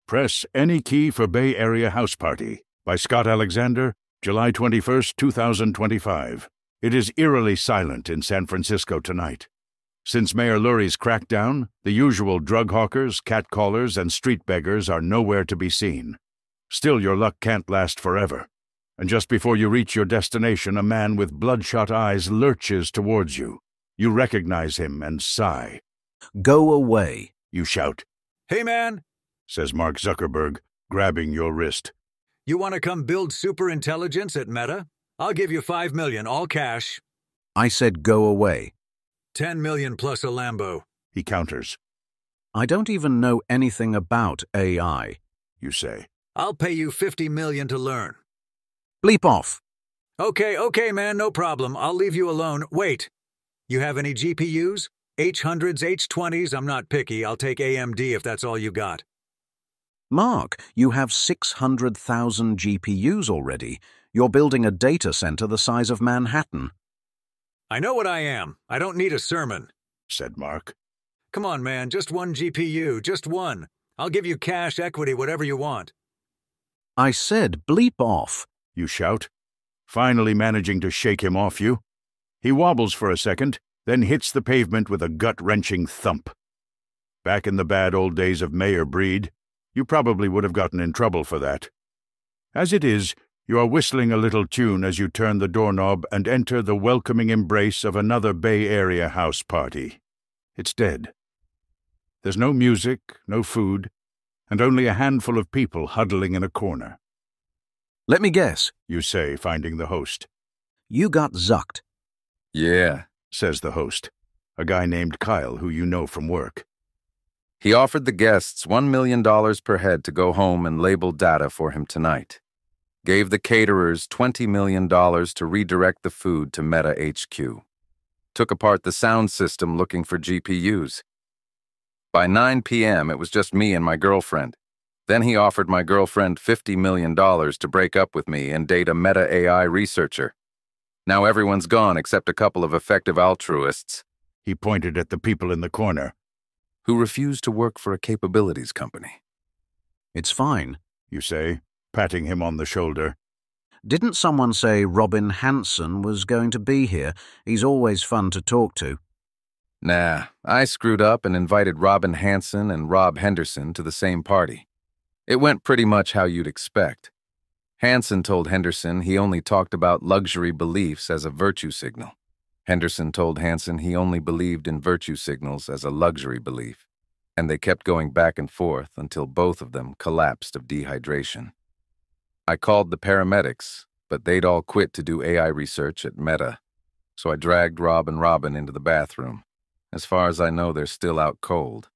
Press any key for Bay Area House Party by Scott Alexander, July 21st, 2025. It is eerily silent in San Francisco tonight. Since Mayor Lurie's crackdown, the usual drug hawkers, catcallers, and street beggars are nowhere to be seen. Still, your luck can't last forever. And just before you reach your destination, a man with bloodshot eyes lurches towards you. You recognize him and sigh. "Go away," you shout. "Hey, man," says Mark Zuckerberg, grabbing your wrist. "You want to come build superintelligence at Meta? I'll give you $5 million, all cash." I said go away. $10 million plus a Lambo, he counters. I don't even know anything about AI, you say. "I'll pay you $50 million to learn." Bleep off. Okay, man, no problem. I'll leave you alone. Wait, you have any GPUs? H100s, H20s, I'm not picky. I'll take AMD if that's all you got. Mark, you have 600,000 GPUs already. You're building a data center the size of Manhattan. I know what I am. I don't need a sermon, said Mark. Come on, man, just one GPU, just one. I'll give you cash, equity, whatever you want. I said bleep off, you shout, finally managing to shake him off you. He wobbles for a second, then hits the pavement with a gut-wrenching thump. Back in the bad old days of Mayor Breed, you probably would have gotten in trouble for that. As it is, you are whistling a little tune as you turn the doorknob and enter the welcoming embrace of another Bay Area house party. It's dead. There's no music, no food, and only a handful of people huddling in a corner. Let me guess, you say, finding the host. You got zucked. Yeah, says the host, a guy named Kyle who you know from work. He offered the guests $1 million per head to go home and label data for him tonight. Gave the caterers $20 million to redirect the food to Meta HQ. Took apart the sound system looking for GPUs. By 9 p.m., it was just me and my girlfriend. Then he offered my girlfriend $50 million to break up with me and date a Meta AI researcher. Now everyone's gone except a couple of effective altruists. He pointed at the people in the corner. Who refused to work for a capabilities company. It's fine, you say, patting him on the shoulder. Didn't someone say Robin Hanson was going to be here? He's always fun to talk to. Nah, I screwed up and invited Robin Hanson and Rob Henderson to the same party. It went pretty much how you'd expect. Hanson told Henderson he only talked about luxury beliefs as a virtue signal. Henderson told Hanson he only believed in virtue signals as a luxury belief, and they kept going back and forth until both of them collapsed of dehydration. I called the paramedics, but they'd all quit to do AI research at Meta, so I dragged Rob and Robin into the bathroom. As far as I know, they're still out cold.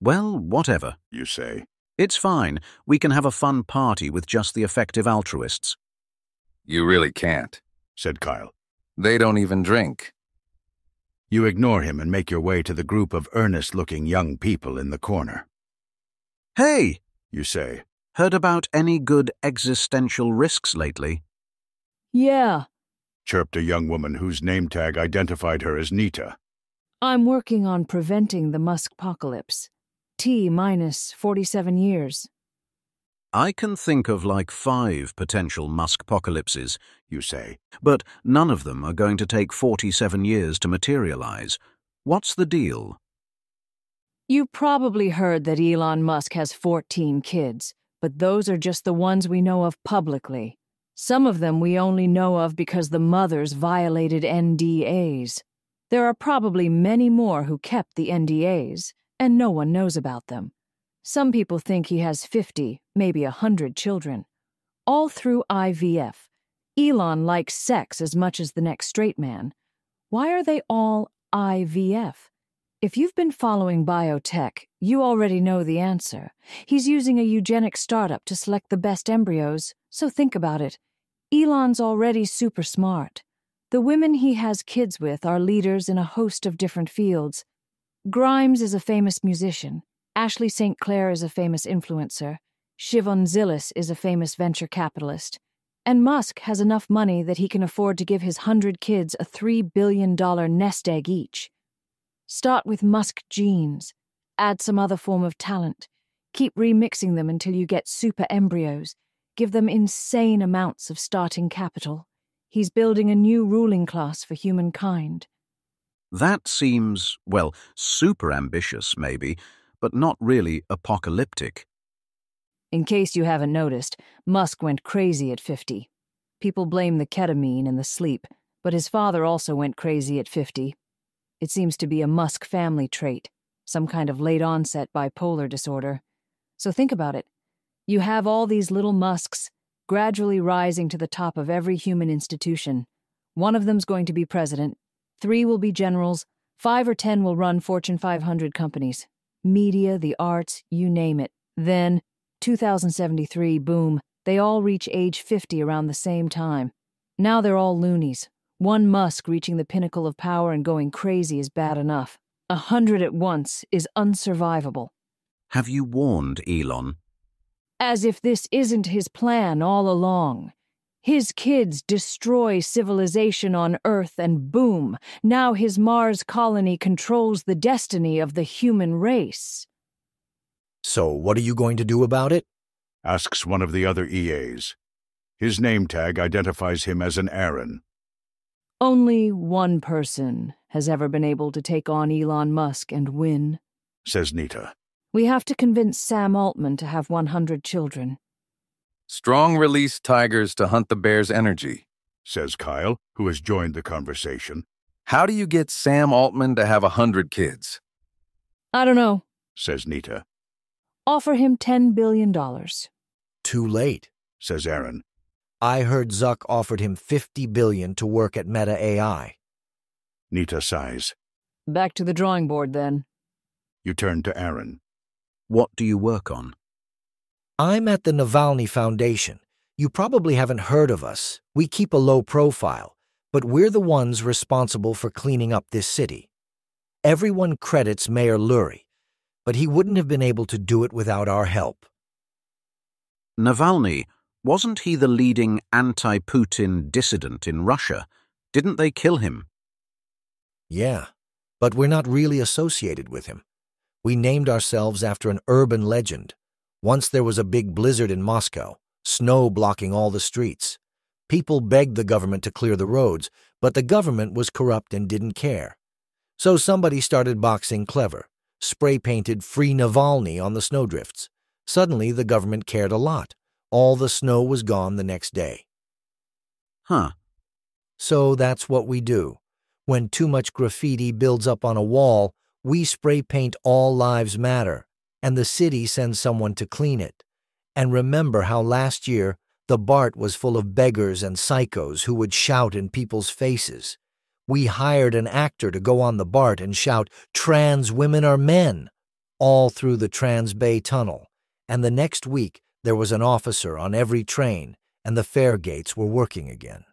Well, whatever, you say. It's fine. We can have a fun party with just the effective altruists. You really can't, said Kyle. They don't even drink. You ignore him and make your way to the group of earnest-looking young people in the corner. Hey, you say. Heard about any good existential risks lately? Yeah, chirped a young woman whose name tag identified her as Nita. I'm working on preventing the Muskpocalypse. T minus 47 years. I can think of like 5 potential Muskpocalypses, you say, but none of them are going to take 47 years to materialize. What's the deal? You probably heard that Elon Musk has 14 kids, but those are just the ones we know of publicly. Some of them we only know of because the mothers violated NDAs. There are probably many more who kept the NDAs, and no one knows about them. Some people think he has 50, maybe 100 children. All through IVF. Elon likes sex as much as the next straight man. Why are they all IVF? If you've been following biotech, you already know the answer. He's using a eugenic startup to select the best embryos, so think about it. Elon's already super smart. The women he has kids with are leaders in a host of different fields. Grimes is a famous musician. Ashley St. Clair is a famous influencer. Shivon Zilis is a famous venture capitalist. And Musk has enough money that he can afford to give his 100 kids a $3 billion nest egg each. Start with Musk genes. Add some other form of talent. Keep remixing them until you get super embryos. Give them insane amounts of starting capital. He's building a new ruling class for humankind. That seems, well, super ambitious maybe, but not really apocalyptic. In case you haven't noticed, Musk went crazy at 50. People blame the ketamine and the sleep, but his father also went crazy at 50. It seems to be a Musk family trait, some kind of late-onset bipolar disorder. So think about it. You have all these little Musks gradually rising to the top of every human institution. One of them's going to be president, 3 will be generals, 5 or 10 will run Fortune 500 companies. Media, the arts, you name it. Then, 2073, boom, they all reach age 50 around the same time. Now they're all loonies. One Musk reaching the pinnacle of power and going crazy is bad enough. 100 at once is unsurvivable. Have you warned Elon? As if this isn't his plan all along. His kids destroy civilization on Earth and boom, now his Mars colony controls the destiny of the human race. So what are you going to do about it? Asks one of the other EAs. His name tag identifies him as an Aaron. Only one person has ever been able to take on Elon Musk and win, Says Nita. We have to convince Sam Altman to have 100 children. Strong release tigers to hunt the bear's energy. Says Kyle, who has joined the conversation. How do you get Sam Altman to have 100 kids? I don't know. Says Nita. Offer him $10 billion. Too late. Says Aaron. I heard Zuck offered him $50 billion to work at Meta AI. Nita sighs. Back to the drawing board, then. You turn to Aaron. What do you work on? I'm at the Navalny Foundation. You probably haven't heard of us. We keep a low profile, but we're the ones responsible for cleaning up this city. Everyone credits Mayor Lurie, but he wouldn't have been able to do it without our help. Navalny, wasn't he the leading anti-Putin dissident in Russia? Didn't they kill him? Yeah, but we're not really associated with him. We named ourselves after an urban legend. Once there was a big blizzard in Moscow, snow blocking all the streets. People begged the government to clear the roads, but the government was corrupt and didn't care. So somebody started boxing clever, spray-painted Free Navalny on the snowdrifts. Suddenly the government cared a lot. All the snow was gone the next day. Huh. So that's what we do. When too much graffiti builds up on a wall, we spray paint All Lives Matter, and the city sends someone to clean it. And remember how last year the BART was full of beggars and psychos who would shout in people's faces. We hired an actor to go on the BART and shout, "Trans women are men," all through the Trans Bay Tunnel. And the next week there was an officer on every train, and the fare gates were working again.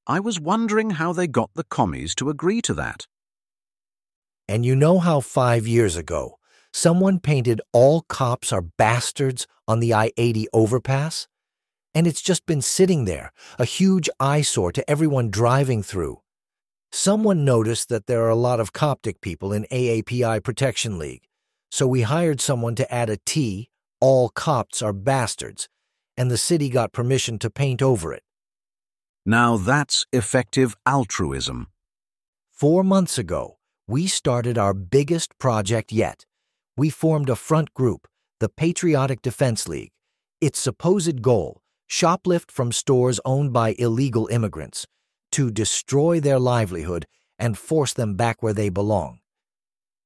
I was wondering how they got the commies to agree to that. And you know how 5 years ago, someone painted "All cops are bastards" on the I-80 overpass? And it's just been sitting there, a huge eyesore to everyone driving through. Someone noticed that there are a lot of Coptic people in AAPI Protection League, so we hired someone to add a T, "All Copts are bastards," and the city got permission to paint over it. Now that's effective altruism. 4 months ago, we started our biggest project yet. We formed a front group, the Patriotic Defense League. Its supposed goal, shoplift from stores owned by illegal immigrants, to destroy their livelihood and force them back where they belong.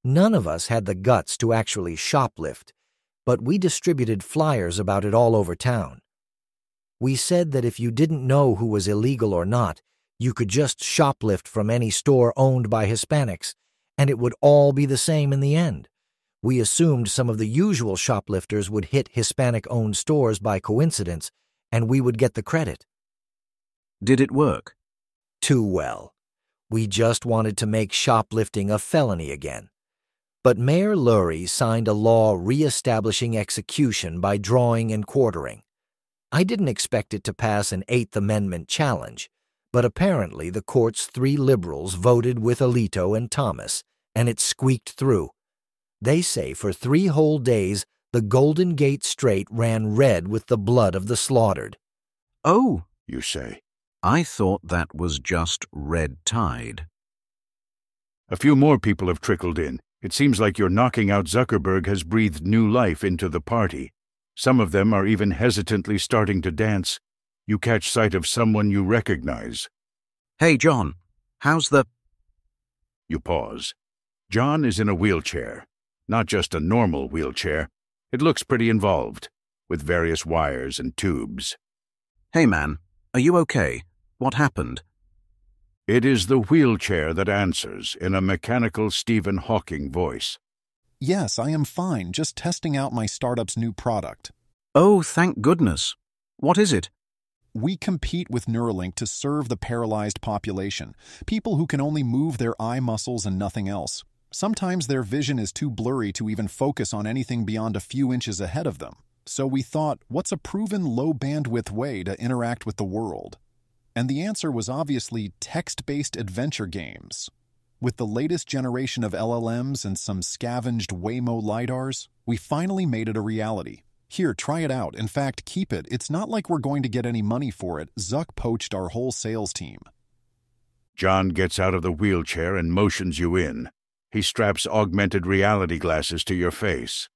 None of us had the guts to actually shoplift, but we distributed flyers about it all over town. We said that if you didn't know who was illegal or not, you could just shoplift from any store owned by Hispanics, and it would all be the same in the end. We assumed some of the usual shoplifters would hit Hispanic-owned stores by coincidence, and we would get the credit. Did it work? Too well. We just wanted to make shoplifting a felony again. But Mayor Lurie signed a law re-establishing execution by drawing and quartering. I didn't expect it to pass an Eighth Amendment challenge, but apparently the court's 3 liberals voted with Alito and Thomas, and it squeaked through. They say for 3 whole days The Golden Gate Strait ran red with the blood of the slaughtered. Oh, You say. I thought that was just red tide. A few more people have trickled in. It seems like your knocking out Zuckerberg has breathed new life into the party. Some of them are even hesitantly starting to dance. You catch sight of someone you recognize. Hey, John, how's the... You pause. John is in a wheelchair. Not just a normal wheelchair. It looks pretty involved, with various wires and tubes. Hey, man, are you okay? What happened? It is the wheelchair that answers in a mechanical Stephen Hawking voice. Yes, I am fine, just testing out my startup's new product. Oh, thank goodness. What is it? We compete with Neuralink to serve the paralyzed population, people who can only move their eye muscles and nothing else. Sometimes their vision is too blurry to even focus on anything beyond a few inches ahead of them. So we thought, what's a proven low-bandwidth way to interact with the world? And the answer was obviously text-based adventure games. With the latest generation of LLMs and some scavenged Waymo LiDARs, we finally made it a reality. Here, try it out. In fact, keep it. It's not like we're going to get any money for it. Zuck poached our whole sales team. John gets out of the wheelchair and motions you in. He straps augmented reality glasses to your face.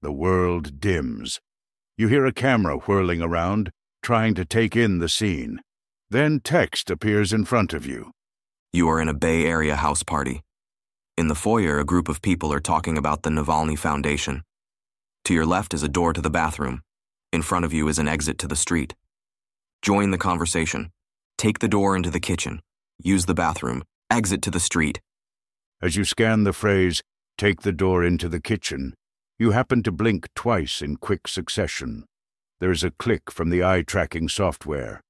The world dims. You hear a camera whirling around, trying to take in the scene. Then text appears in front of you. You are in a Bay Area house party. In the foyer, a group of people are talking about the Navalny Foundation. To your left is a door to the bathroom. In front of you is an exit to the street. Join the conversation. Take the door into the kitchen. Use the bathroom. Exit to the street. As you scan the phrase, "take the door into the kitchen," you happen to blink twice in quick succession. There is a click from the eye-tracking software.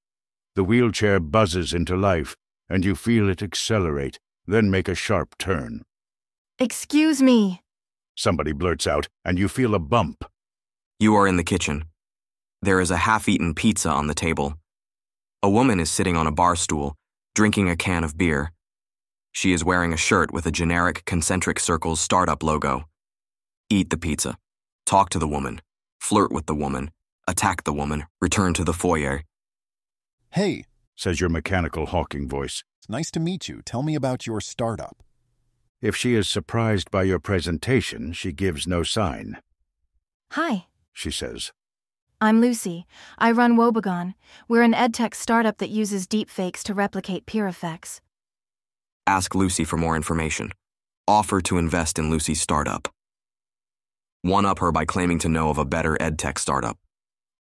The wheelchair buzzes into life, and you feel it accelerate, then make a sharp turn. Excuse me. Somebody blurts out, and you feel a bump. You are in the kitchen. There is a half-eaten pizza on the table. A woman is sitting on a bar stool, drinking a can of beer. She is wearing a shirt with a generic concentric circles startup logo. Eat the pizza. Talk to the woman. Flirt with the woman. Attack the woman. Return to the foyer. Hey, Says your mechanical Hawking voice. it's nice to meet you. Tell me about your startup. If she is surprised by your presentation, she gives no sign. Hi, She says, I'm Lucy. I run Wobegon. We're an edtech startup that uses deepfakes to replicate peer effects. Ask Lucy for more information. Offer to invest in Lucy's startup. One-up her by claiming to know of a better edtech startup.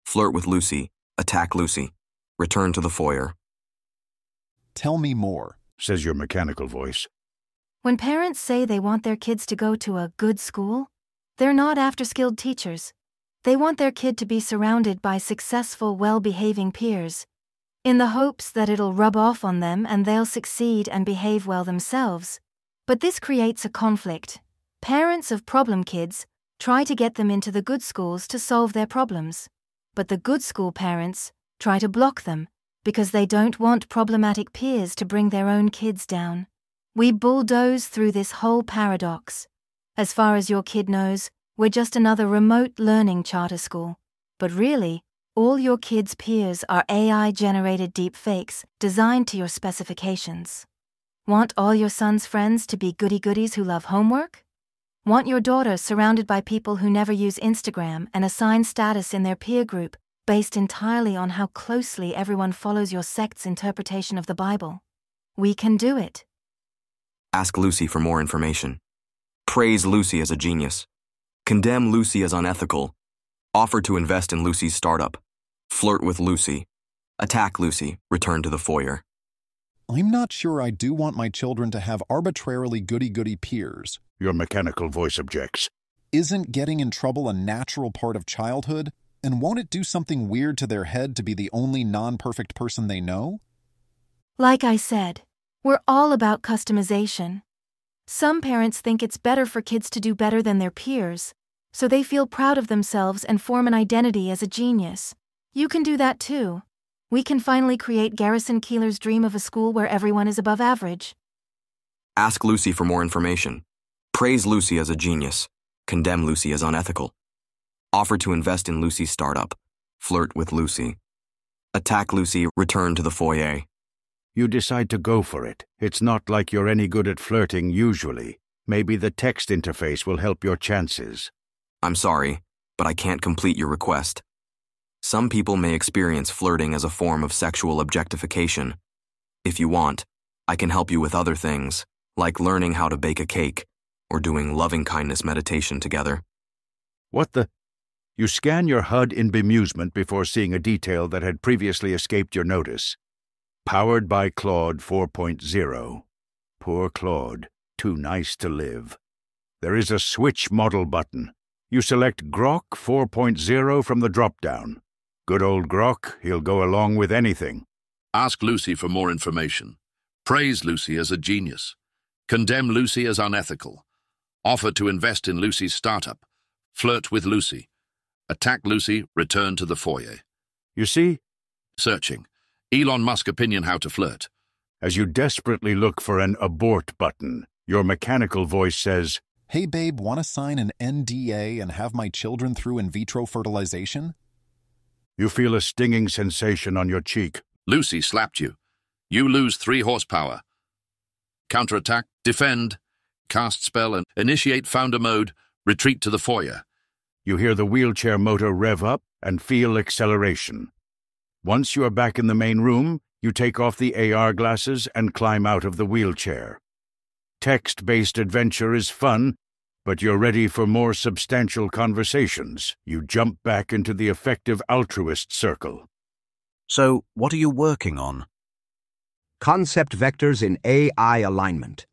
Flirt with Lucy. Attack Lucy. Return to the foyer. Tell me more. says your mechanical voice. When parents say they want their kids to go to a good school, they're not after skilled teachers. They want their kid to be surrounded by successful, well-behaving peers, in the hopes that it'll rub off on them and they'll succeed and behave well themselves. But this creates a conflict. Parents of problem kids try to get them into the good schools to solve their problems. But the good school parents try to block them because they don't want problematic peers to bring their own kids down. We bulldoze through this whole paradox. As far as your kid knows, we're just another remote learning charter school. But really, all your kid's peers are AI-generated deepfakes designed to your specifications. Want all your son's friends to be goody-goodies who love homework? Want your daughter surrounded by people who never use Instagram and assign status in their peer group based entirely on how closely everyone follows your sect's interpretation of the Bible? We can do it. Ask Lucy for more information. Praise Lucy as a genius. Condemn Lucy as unethical. Offer to invest in Lucy's startup. Flirt with Lucy. Attack Lucy. Return to the foyer. I'm not sure I do want my children to have arbitrarily goody-goody peers. Your mechanical voice objects. Isn't getting in trouble a natural part of childhood? And won't it do something weird to their head to be the only non-perfect person they know? Like I said, we're all about customization. Some parents think it's better for kids to do better than their peers, so they feel proud of themselves and form an identity as a genius. You can do that too. We can finally create Garrison Keillor's dream of a school where everyone is above average. Ask Lucy for more information. Praise Lucy as a genius. Condemn Lucy as unethical. Offer to invest in Lucy's startup. Flirt with Lucy. Attack Lucy, return to the foyer. You decide to go for it. It's not like you're any good at flirting usually. Maybe the text interface will help your chances. I'm sorry, but I can't complete your request. Some people may experience flirting as a form of sexual objectification. If you want, I can help you with other things, like learning how to bake a cake or doing loving-kindness meditation together. What the? You scan your HUD in bemusement before seeing a detail that had previously escaped your notice. Powered by Claude 4.0. Poor Claude, too nice to live. There is a switch model button. You select Grok 4.0 from the drop-down. Good old Grok, he'll go along with anything. Ask Lucy for more information. Praise Lucy as a genius. Condemn Lucy as unethical. Offer to invest in Lucy's startup. Flirt with Lucy. Attack Lucy, return to the foyer. You see? Searching. Elon Musk opinion how to flirt. As you desperately look for an abort button, your mechanical voice says, Hey babe, want to sign an NDA and have my children through in vitro fertilization? You feel a stinging sensation on your cheek. Lucy slapped you. You lose 3 horsepower. Counterattack, defend, cast spell and initiate founder mode, retreat to the foyer. You hear the wheelchair motor rev up and feel acceleration. Once you are back in the main room, you take off the AR glasses and climb out of the wheelchair. Text-based adventure is fun, but you're ready for more substantial conversations. You jump back into the effective altruist circle. So, what are you working on? Concept vectors in AI alignment.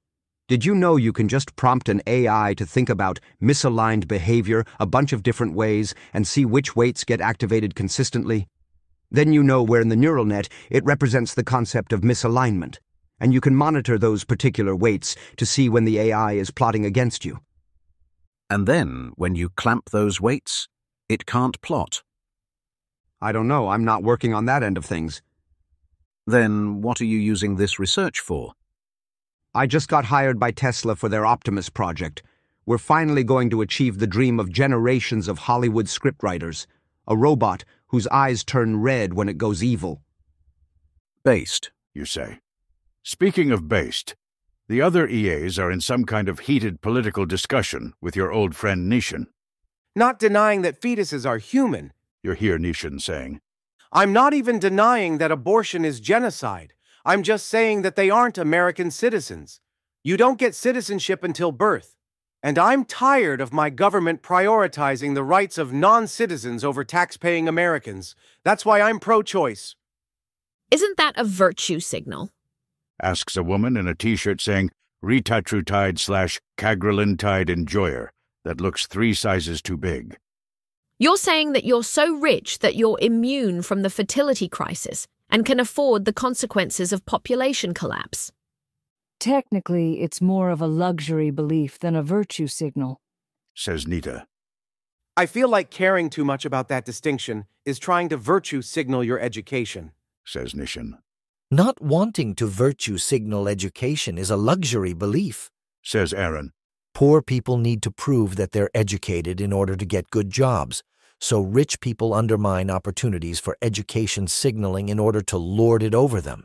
Did you know you can just prompt an AI to think about misaligned behavior a bunch of different ways and see which weights get activated consistently? Then you know where in the neural net it represents the concept of misalignment, and you can monitor those particular weights to see when the AI is plotting against you. And then, when you clamp those weights, it can't plot. I don't know, I'm not working on that end of things. Then what are you using this research for? I just got hired by Tesla for their Optimus project. We're finally going to achieve the dream of generations of Hollywood scriptwriters, a robot whose eyes turn red when it goes evil. Based, you say. Speaking of based, the other EAs are in some kind of heated political discussion with your old friend Nishan. Not denying that fetuses are human, you hear Nishan saying. I'm not even denying that abortion is genocide. I'm just saying that they aren't American citizens. You don't get citizenship until birth. And I'm tired of my government prioritizing the rights of non-citizens over tax-paying Americans. That's why I'm pro-choice. Isn't that a virtue signal? Asks a woman in a t-shirt saying Retatrutide/Cagrelintide Enjoyer that looks 3 sizes too big. You're saying that you're so rich that you're immune from the fertility crisis and can afford the consequences of population collapse. Technically, it's more of a luxury belief than a virtue signal, says Nita. I feel like caring too much about that distinction is trying to virtue signal your education, says Nishan. Not wanting to virtue signal education is a luxury belief, says Aaron. Poor people need to prove that they're educated in order to get good jobs, so rich people undermine opportunities for education signaling in order to lord it over them.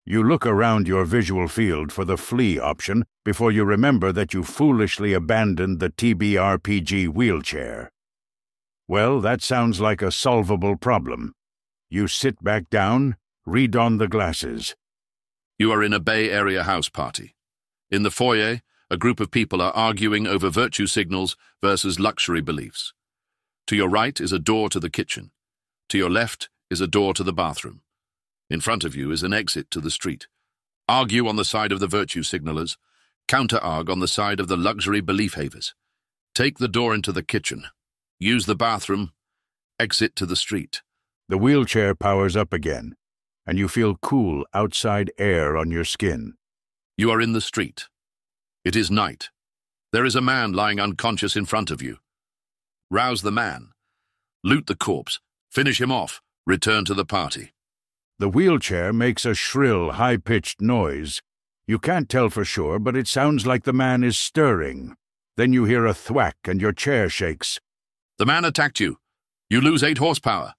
You look around your visual field for the flee option before you remember that you foolishly abandoned the TBRPG wheelchair. Well, that sounds like a solvable problem. You sit back down, re-don the glasses. You are in a Bay Area house party. In the foyer, a group of people are arguing over virtue signals versus luxury beliefs. To your right is a door to the kitchen. To your left is a door to the bathroom. In front of you is an exit to the street. Argue on the side of the virtue signalers, counter-argue on the side of the luxury belief havers. Take the door into the kitchen. Use the bathroom. Exit to the street. The wheelchair powers up again, and you feel cool outside air on your skin. You are in the street. It is night. There is a man lying unconscious in front of you. Rouse the man. Loot the corpse. Finish him off. Return to the party. The wheelchair makes a shrill, high-pitched noise. You can't tell for sure, but it sounds like the man is stirring. Then you hear a thwack and your chair shakes. The man attacked you. You lose 8 horsepower.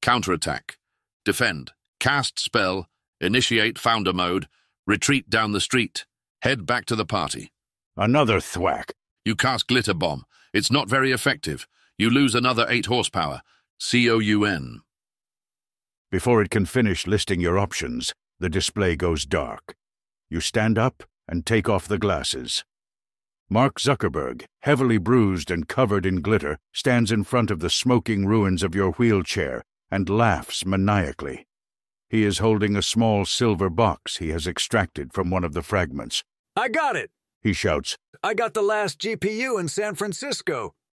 Counterattack. Defend. Cast spell. Initiate founder mode. Retreat down the street. Head back to the party. Another thwack. You cast glitter bomb. It's not very effective. You lose another 8 horsepower. COUN. Before it can finish listing your options, the display goes dark. You stand up and take off the glasses. Mark Zuckerberg, heavily bruised and covered in glitter, stands in front of the smoking ruins of your wheelchair and laughs maniacally. He is holding a small silver box he has extracted from one of the fragments. I got it! He shouts. I got the last GPU in San Francisco.